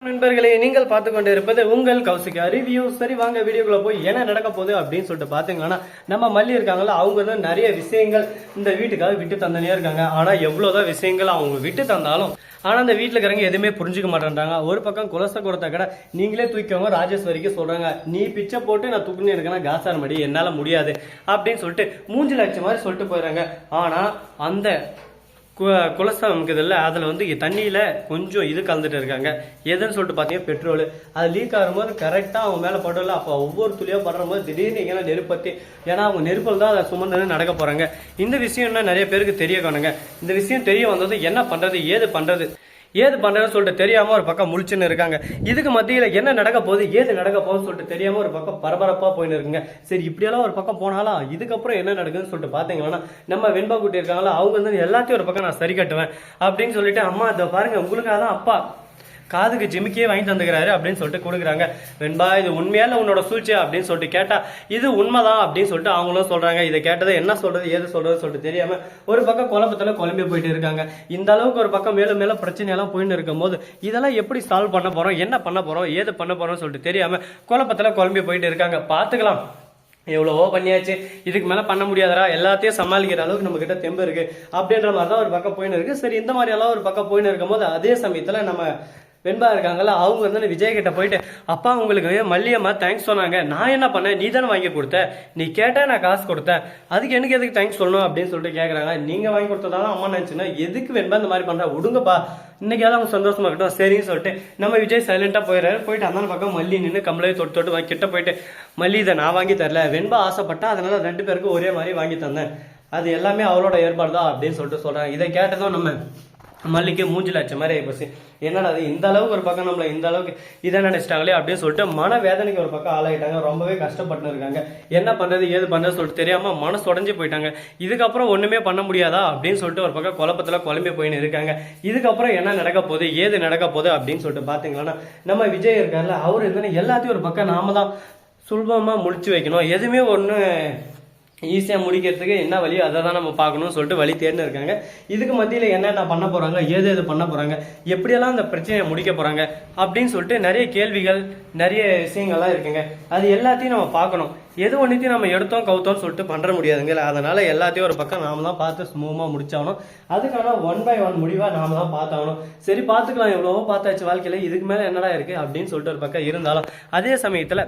நண்பர்களே, நீங்கள் பார்த்து கொண்டு இருப்பது உங்கள் கௌசிகா ரிவ்யூ. சரி, வாங்க வீடியோக்குள்ள போய் என்ன நடக்க போகுது அப்படின்னு சொல்லிட்டு பாத்தீங்கன்னா, நம்ம மல்லி இருக்காங்களா, அவங்க வந்து நிறைய விஷயங்கள் இந்த வீட்டுக்காக விட்டு தந்தனே இருக்காங்க. ஆனா எவ்வளவுதான் விஷயங்கள் அவங்க விட்டு தந்தாலும் ஆனா அந்த வீட்டுல இருக்கிறவங்க எதுவுமே புரிஞ்சுக்க மாட்டேன்றாங்க. ஒரு பக்கம் குலச கொடுத்த கடை நீங்களே தூக்கிக்கோங்க ராஜேஸ்வரிக்கு சொல்றாங்க, நீ பிச்சை போட்டு நான் தூக்குன்னு இருக்கேன்னா காசார் மடி என்னால முடியாது அப்படின்னு சொல்லிட்டு மூஞ்சி லட்சம் மாதிரி சொல்லிட்டு போயிடுறாங்க. ஆனா அந்த குலஸ்தானம் இருக்குதுல்ல, அதில் வந்து தண்ணியில் கொஞ்சம் இது கலந்துட்டு இருக்காங்க. எதுன்னு சொல்லிட்டு பார்த்தீங்கன்னா பெட்ரோல். அது லீக் ஆகும்போது கரெக்டாக அவங்க மேலே படல. அப்போ ஒவ்வொரு துளியாக படுற போது திடீர்னு எங்கன்னா நெருப்பத்தி, ஏன்னா அவங்க நெருப்பில் தான் அதை சுமந்து நடக்க போகிறாங்க. இந்த விஷயம் என்ன நிறைய பேருக்கு தெரிய காணுங்க. இந்த விஷயம் தெரிய வந்தது என்ன பண்ணுறது ஏது பண்றதுன்னு சொல்லிட்டு தெரியாம ஒரு பக்கம் முழிச்சுன்னு இருக்காங்க. இதுக்கு மத்தியில என்ன நடக்க போகுது ஏது நடக்க போகுதுன்னு சொல்லிட்டு தெரியாம ஒரு பக்கம் பரபரப்பா போயின்னு இருக்குங்க. சரி, இப்படியெல்லாம் ஒரு பக்கம் போனாலும் இதுக்கப்புறம் என்ன நடக்குதுன்னு சொல்லிட்டு பாத்தீங்கன்னா, நம்ம வெண்பா குட்டி இருக்காங்களா, அவங்க வந்து எல்லாத்தையும் ஒரு பக்கம் நான் சரி கட்டுவேன் அப்படின்னு சொல்லிட்டு, அம்மா இதை பாருங்க உங்களுக்காக தான் அப்பா காதுக்கு ஜிமிக்கியே வாங்கி தந்துக்கிறாரு அப்படின்னு சொல்லிட்டு கொடுக்குறாங்க. வெண்பா, இது உண்மையால உன்னோட சூழ்ச்சி அப்படின்னு சொல்லிட்டு கேட்டா, இது உண்மைதான் அப்படின்னு சொல்லிட்டு அவங்களும் சொல்றாங்க. இதை கேட்டதை என்ன சொல்றது ஏது சொல்றது சொல்லிட்டு தெரியாம ஒரு பக்கம் குழப்பத்துல குழம்பி போயிட்டு இருக்காங்க. இந்த அளவுக்கு ஒரு பக்கம் மேலும் மேலும் பிரச்சனை எல்லாம் போயின்னு இருக்கும் போது இதெல்லாம் எப்படி சால்வ் பண்ண போறோம், என்ன பண்ண போறோம், ஏது பண்ண போறோம்னு சொல்லிட்டு தெரியாம குழப்பத்துல குழம்பி போயிட்டு இருக்காங்க. பாத்துக்கலாம், எவ்வளவோ பண்ணியாச்சு, இதுக்கு மேல பண்ண முடியாதரா, எல்லாத்தையும் சமாளிக்கிற அளவுக்கு நம்ம கிட்ட தெம்பு இருக்கு அப்படின்ற மாதிரி தான் ஒரு பக்கம் போயின்னு இருக்கு. சரி, இந்த மாதிரி எல்லாம் ஒரு பக்கம் போயின்னு இருக்கும் போது அதே சமயத்துல நம்ம வெண்பா இருக்காங்கல்ல, அவங்க வந்து விஜய் கிட்ட போயிட்டு, அப்பா உங்களுக்கு மல்லியம்மா தேங்க்ஸ் சொன்னாங்க, நான் என்ன பண்ணேன், நீ தானே வாங்கி கொடுத்த, நீ கேட்டா நான் காசு கொடுத்தேன், அதுக்கு எனக்கு எதுக்கு தேங்க்ஸ் சொல்லணும் அப்படின்னு சொல்லிட்டு கேட்கறாங்க. நீங்க வாங்கி கொடுத்ததாலும் அம்மா நினைச்சுன்னா எதுக்கு வெண்பா இந்த மாதிரி பண்றா, விடுங்கப்பா, இன்னைக்காவது அவங்க சந்தோஷமா இருக்கட்டும் சரின்னு சொல்லிட்டு நம்ம விஜய் சைலண்டா போயிடுறாரு. போயிட்டு அந்த பக்கம் மல்லி நின்று கம்பளை தொட்டு கிட்ட போயிட்டு, மல்லி இதை நான் வாங்கி தரல, வெண்பா ஆசைப்பட்டா அதனால 2 பேருக்கும் ஒரே மாதிரி வாங்கி தந்தேன், அது எல்லாமே அவளோட ஏற்பாடு தான் அப்படின்னு சொல்லிட்டு சொல்றாங்க. இதை கேட்டதும் நம்ம மல்லிக்கு மூஞ்சில் அச்ச மாதிரி ஆயிப்போச்சு. என்னடா அது இந்த அளவுக்கு ஒரு பக்கம் நம்மள இந்த அளவுக்கு இதை நினைச்சிட்டாங்களே அப்படின்னு சொல்லிட்டு மன வேதனைக்கு ஒரு பக்கம் ஆளாயிட்டாங்க. ரொம்பவே கஷ்டப்பட்டு இருக்காங்க. என்ன பண்றது ஏது பண்றது சொல்லிட்டு தெரியாம மனசு உடஞ்சு போயிட்டாங்க. இதுக்கப்புறம் ஒண்ணுமே பண்ண முடியாதா அப்படின்னு சொல்லிட்டு ஒரு பக்கம் குழப்பத்துல குழம்பி போயின்னு இருக்காங்க. இதுக்கப்புறம் என்ன நடக்க போகுது ஏது நடக்க போகுது அப்படின்னு சொல்லிட்டு பாத்தீங்கன்னா, நம்ம விஜய் இருக்காருல்ல, அவரு இருந்தாலும் எல்லாத்தையும் ஒரு பக்கம் நாம தான் சுலபமா முடிச்சு வைக்கணும், எதுவுமே ஒண்ணு ஈஸியாக முடிக்கிறதுக்கு என்ன வழியோ அதை தான் நம்ம பார்க்கணும்னு சொல்லிட்டு வழி தேர்ந்து இருக்காங்க. இதுக்கு மத்தியில் என்னென்ன பண்ண போகிறாங்க ஏது பண்ண போகிறாங்க எப்படியெல்லாம் அந்த பிரச்சனையை முடிக்க போகிறாங்க அப்படின்னு சொல்லிட்டு நிறைய கேள்விகள் நிறைய விஷயங்கள்லாம் இருக்குங்க. அது எல்லாத்தையும் நம்ம பார்க்கணும். எது ஒன்றுத்தையும் நம்ம எடுத்தோம் கவுத்தோம்னு சொல்லிட்டு பண்ணுற முடியாதுங்க. அதனால எல்லாத்தையும் ஒரு பக்கம் நாம தான் பார்த்து ஸ்மூமாக முடிச்சாகணும். அதுக்கான 1 by 1 முடிவாக நாம தான் பார்த்தாகணும். சரி, பார்த்துக்கலாம், எவ்வளவோ பார்த்தாச்சு வாழ்க்கையில், இதுக்கு மேலே என்னடா இருக்குது அப்படின்னு சொல்லிட்டு ஒரு பக்கம் இருந்தாலும் அதே சமயத்தில்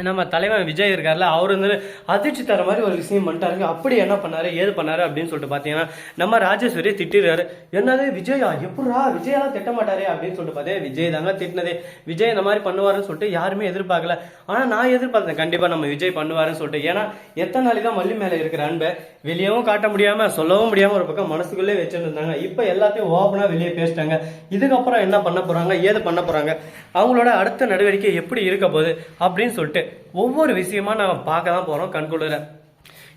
நம்ம தலைவன் விஜய் இருக்காருல்ல, அவர் வந்து அதிர்ச்சி தர மாதிரி ஒரு விஷயம் பண்ணிட்டாருங்க. அப்படி என்ன பண்ணாரு ஏது பண்ணாரு அப்படின்னு சொல்லிட்டு பாத்தீங்கன்னா, நம்ம ராஜேஸ்வரி திட்டிடுறாரு. என்னது விஜயா, எப்படா விஜயெல்லாம் திட்ட மாட்டாரே அப்படின்னு சொல்லிட்டு பார்த்தேன். விஜய் தாங்க திட்டினதே. விஜய் இந்த மாதிரி பண்ணுவாருன்னு சொல்லிட்டு யாருமே எதிர்பார்க்கல. ஆனா நான் எதிர்பார்த்தேன் கண்டிப்பா நம்ம விஜய் பண்ணுவாருன்னு சொல்லிட்டு. ஏன்னா எத்தனை நாளைக்கு தான் மல்லி மேல இருக்கிற அன்பை வெளியவும் காட்ட முடியாம சொல்லவும் முடியாம ஒரு பக்கம் மனசுக்குள்ளே வச்சிருந்தாங்க. இப்ப எல்லாத்தையும் ஓப்பனா வெளியே பேசிட்டாங்க. இதுக்கப்புறம் என்ன பண்ண போறாங்க ஏது பண்ண போறாங்க, அவங்களோட அடுத்த நடவடிக்கை எப்படி இருக்க போகுது அப்படின்னு சொல்லிட்டு ஒவ்வொரு விஷயமா நம்ம பார்க்க தான் போறோம் கண்குளிர.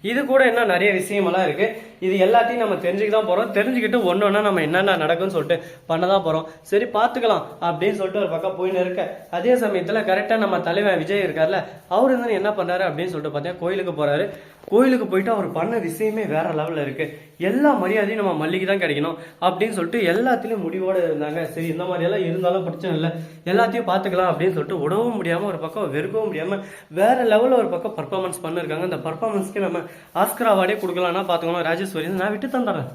இது கூட என்ன நிறைய விஷயமெல்லாம் இருக்கு. இது எல்லாத்தையும் நம்ம தெரிஞ்சுக்க தான் போறோம். தெரிஞ்சுக்கிட்டு ஒன்னொன்னா நம்ம என்னென்ன நடக்கும்னு சொல்லிட்டு பண்ணதான் போறோம். சரி, பார்த்துக்கலாம் அப்படின்னு சொல்லிட்டு ஒரு பக்கம் போயின்னு இருக்க. அதே சமயத்துல கரெக்டா நம்ம தலைவன் விஜய் இருக்காருல்ல, அவரு வந்து என்ன பண்றாரு அப்படின்னு சொல்லிட்டு பார்த்தா கோயிலுக்கு போறாரு. கோயிலுக்கு போயிட்டு அவர் பண்ண விஷயமே வேற லெவல்ல இருக்கு. எல்லா மரியாதையும் நம்ம மல்லிக்கு தான் கிடைக்கணும் அப்படின்னு சொல்லிட்டு எல்லாத்திலையும் முடிவோட இருந்தாங்க. சரி, இந்த மாதிரி எல்லாம் இருந்தாலும் பிரச்சனை இல்லை, எல்லாத்தையும் பார்த்துக்கலாம் அப்படின்னு சொல்லிட்டு உடவும் முடியாம ஒரு பக்கம் வெறுக்கவும் முடியாம வேற லெவல்ல ஒரு பக்கம் பர்ஃபார்மன்ஸ் பண்ணிருக்காங்க. அந்த பர்ஃபார்மன்ஸ்க்கு நம்ம ஆஸ்கர் அவார்டே கொடுக்கலாம்னா பாத்துக்கணும். ராஜேஸ்வரி நான் விட்டு தந்துடுறேன்,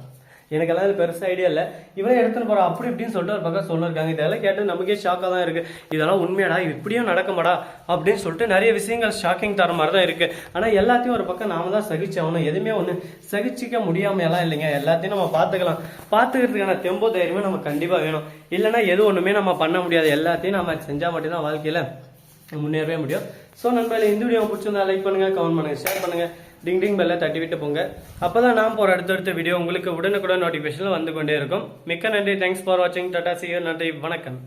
எனக்கெல்லாம் இது பெருசா ஐடியா இல்லை, இவரே எடுத்துன்னு போறா அப்படி இப்படின்னு சொல்லிட்டு ஒரு பக்கம் சொல்லிருக்காங்க. இதெல்லாம் கேட்டு நமக்கே ஷாக்கா தான் இருக்கு. இதெல்லாம் உண்மையாடா, இப்படியும் நடக்குமாடா அப்படின்னு சொல்லிட்டு நிறைய விஷயங்கள் ஷாக்கிங் தர மாதிரி தான் இருக்கு. ஆனா எல்லாத்தையும் ஒரு பக்கம் நாம தான் சகிச்சாகணும். எதுவுமே ஒண்ணு சகிச்சிக்க முடியாம எல்லாம் இல்லைங்க. எல்லாத்தையும் நம்ம பார்த்துக்கலாம். பார்த்துக்கிறதுக்கான தெம்போ தைரியமே நம்ம கண்டிப்பா வேணும். இல்லைன்னா எது ஒண்ணுமே நம்ம பண்ண முடியாது. எல்லாத்தையும் நம்ம செஞ்சா மட்டும்தான் வாழ்க்கையில முன்னேறவே முடியும். ஸோ நண்பர்களே, இந்த வீடியோ பிடிச்சிருந்தா லைக் பண்ணுங்க, கமெண்ட் பண்ணுங்க, ஷேர் பண்ணுங்க, டிங் பெல்ல தட்டி விட்டு போங்க. அப்பதான் நான் போற அடுத்தடுத்த வீடியோ உங்களுக்கு உடனுக்குடன் நோட்டிபிகேஷன்ல வந்து கொண்டே இருக்கும். மிக்க நன்றி. தேங்க்ஸ் ஃபார் வாட்சிங். Tata, see you. நன்றி, வணக்கம்.